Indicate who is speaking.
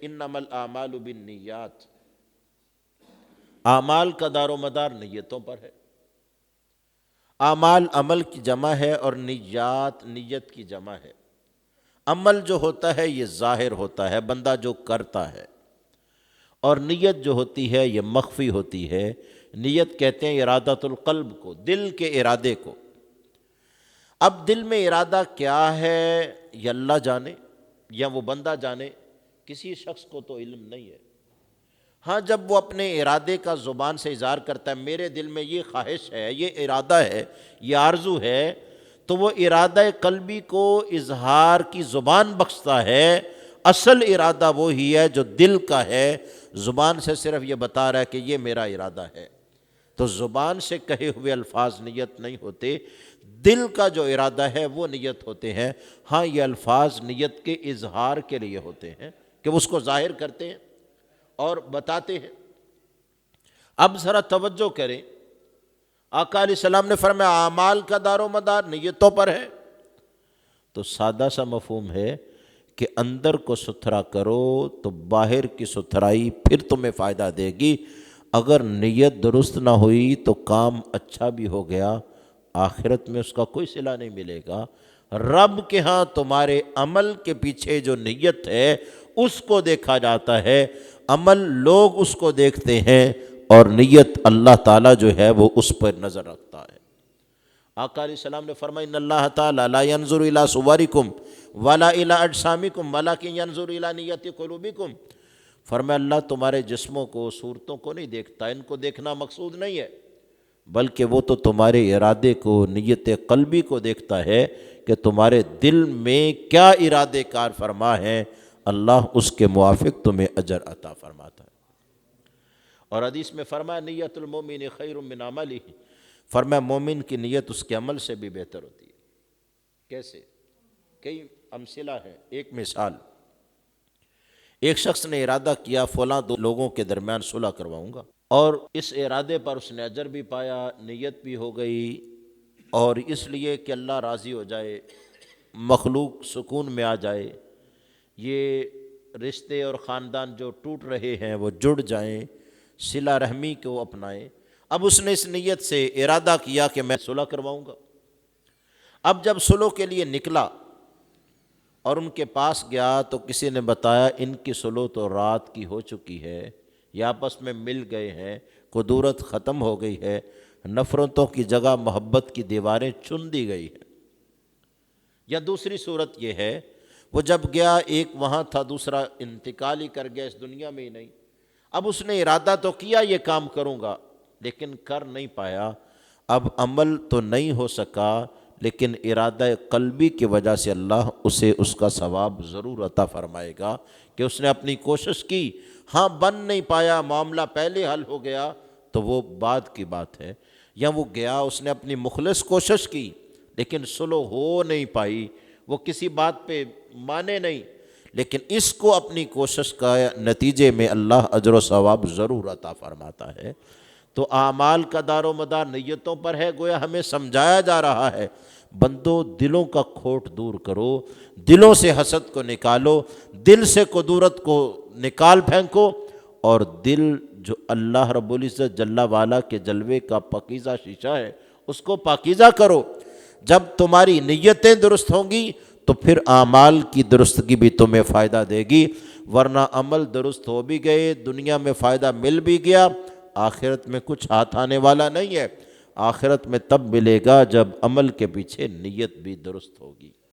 Speaker 1: انما الاعمال بالنیات، اعمال کا دار و مدار نیتوں پر ہے۔ اعمال عمل کی جمع ہے اور نیات نیت کی جمع ہے۔ عمل جو ہوتا ہے یہ ظاہر ہوتا ہے، بندہ جو کرتا ہے، اور نیت جو ہوتی ہے یہ مخفی ہوتی ہے۔ نیت کہتے ہیں ارادۃ القلب کو، دل کے ارادے کو۔ اب دل میں ارادہ کیا ہے یہ اللہ جانے یا وہ بندہ جانے، کسی شخص کو تو علم نہیں ہے۔ ہاں جب وہ اپنے ارادے کا زبان سے اظہار کرتا ہے، میرے دل میں یہ خواہش ہے، یہ ارادہ ہے، یہ آرزو ہے، تو وہ ارادہ قلبی کو اظہار کی زبان بخشتا ہے۔ اصل ارادہ وہی ہے جو دل کا ہے، زبان سے صرف یہ بتا رہا ہے کہ یہ میرا ارادہ ہے۔ تو زبان سے کہے ہوئے الفاظ نیت نہیں ہوتے، دل کا جو ارادہ ہے وہ نیت ہوتے ہیں۔ ہاں یہ الفاظ نیت کے اظہار کے لیے ہوتے ہیں کہ اس کو ظاہر کرتے ہیں اور بتاتے ہیں۔ اب ذرا توجہ کریں، آقا علیہ السلام نے فرمایا اعمال کا دار و مدار نیتوں پر ہے، تو سادہ سا مفہوم ہے کہ اندر کو ستھرا کرو تو باہر کی ستھرائی پھر تمہیں فائدہ دے گی۔ اگر نیت درست نہ ہوئی تو کام اچھا بھی ہو گیا، آخرت میں اس کا کوئی صلہ نہیں ملے گا۔ رب کے ہاں تمہارے عمل کے پیچھے جو نیت ہے اس کو دیکھا جاتا ہے، عمل لوگ اس کو دیکھتے ہیں اور نیت اللہ تعالیٰ جو ہے وہ اس پر نظر رکھتا ہے۔ آقا علیہ السلام نے فرمایا ان اللہ تعالیٰ لا ينظر الى صورکم ولا الى اجسامکم ولکن ينظر الى نیت قلوبکم۔ فرمایا اللہ تمہارے جسموں کو، صورتوں کو نہیں دیکھتا، ان کو دیکھنا مقصود نہیں ہے، بلکہ وہ تو تمہارے ارادے کو، نیت قلبی کو دیکھتا ہے کہ تمہارے دل میں کیا ارادے کار فرما ہے، اللہ اس کے موافق تمہیں اجر عطا فرماتا ہے۔ اور حدیث میں فرمایا نیت المومن خیر من عملہ، فرمایا مومن کی نیت اس کے عمل سے بھی بہتر ہوتی ہے۔ کیسے؟ کئی امثلہ ہیں۔ ایک مثال، ایک شخص نے ارادہ کیا فلاں دو لوگوں کے درمیان صلح کرواؤں گا، اور اس ارادے پر اس نے اجر بھی پایا، نیت بھی ہو گئی، اور اس لیے کہ اللہ راضی ہو جائے، مخلوق سکون میں آ جائے، یہ رشتے اور خاندان جو ٹوٹ رہے ہیں وہ جڑ جائیں، صلہ رحمی کو اپنائیں۔ اب اس نے اس نیت سے ارادہ کیا کہ میں صلح کرواؤں گا۔ اب جب صلح کے لیے نکلا اور ان کے پاس گیا تو کسی نے بتایا ان کی صلح تو رات کی ہو چکی ہے، یہ آپس میں مل گئے ہیں، کدورت ختم ہو گئی ہے، نفرتوں کی جگہ محبت کی دیواریں چن دی گئی ہیں۔ یا دوسری صورت یہ ہے، وہ جب گیا ایک وہاں تھا، دوسرا انتقال ہی کر گیا، اس دنیا میں ہی نہیں۔ اب اس نے ارادہ تو کیا یہ کام کروں گا، لیکن کر نہیں پایا۔ اب عمل تو نہیں ہو سکا، لیکن ارادہ قلبی کی وجہ سے اللہ اسے اس کا ثواب ضرور عطا فرمائے گا کہ اس نے اپنی کوشش کی۔ ہاں بن نہیں پایا، معاملہ پہلے حل ہو گیا تو وہ بعد کی بات ہے، یا وہ گیا اس نے اپنی مخلص کوشش کی لیکن صلح ہو نہیں پائی، وہ کسی بات پہ مانے نہیں، لیکن اس کو اپنی کوشش کا نتیجے میں اللہ اجر و ثواب ضرور عطا فرماتا ہے۔ تو اعمال کا دار و مدار نیتوں پر ہے، گویا ہمیں سمجھایا جا رہا ہے بندو دلوں کا کھوٹ دور کرو، دلوں سے حسد کو نکالو، دل سے کدورت کو نکال پھینکو، اور دل جو اللہ رب العزت جل والا کے جلوے کا پاکیزہ شیشہ ہے اس کو پاکیزہ کرو۔ جب تمہاری نیتیں درست ہوں گی تو پھر اعمال کی درستگی بھی تمہیں فائدہ دے گی، ورنہ عمل درست ہو بھی گئے، دنیا میں فائدہ مل بھی گیا، آخرت میں کچھ ہاتھ آنے والا نہیں ہے۔ آخرت میں تب ملے گا جب عمل کے پیچھے نیت بھی درست ہوگی۔